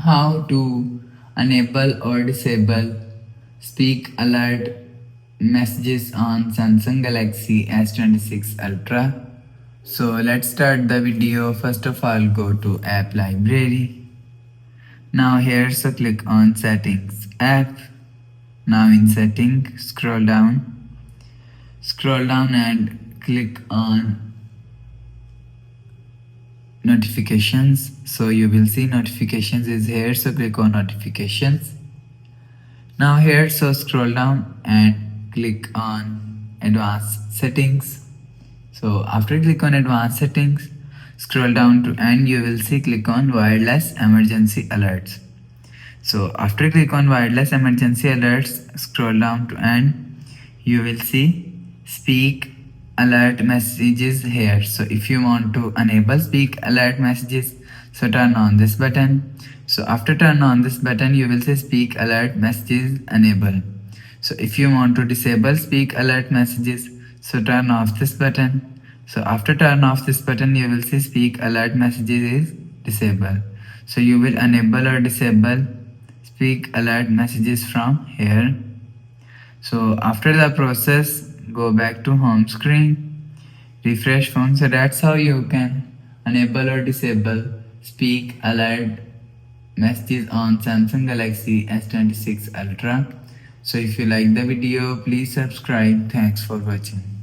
how to enable or disable speak alert messages on Samsung Galaxy S26 Ultra. So let's start the video. First of all, go to app library. Now here, so click on settings app. Now in setting, scroll down and click on notifications. So you will see notifications is here, so click on notifications. Now here, so scroll down and click on advanced settings. So after click on advanced settings, scroll down to end, you will see click on wireless emergency alerts. So after click on wireless emergency alerts, scroll down to end, you will see speak alert messages here. So if you want to enable speak alert messages, so turn on this button. So after turn on this button, you will see speak alert messages enable. So if you want to disable speak alert messages, so turn off this button. So after turn off this button, you will see speak alert messages is disabled. So you will enable or disable speak alert messages from here. So after the process, go back to home screen, refresh phone. So that's how you can enable or disable speak alert messages on Samsung Galaxy S26 Ultra. So if you like the video, please subscribe. Thanks for watching.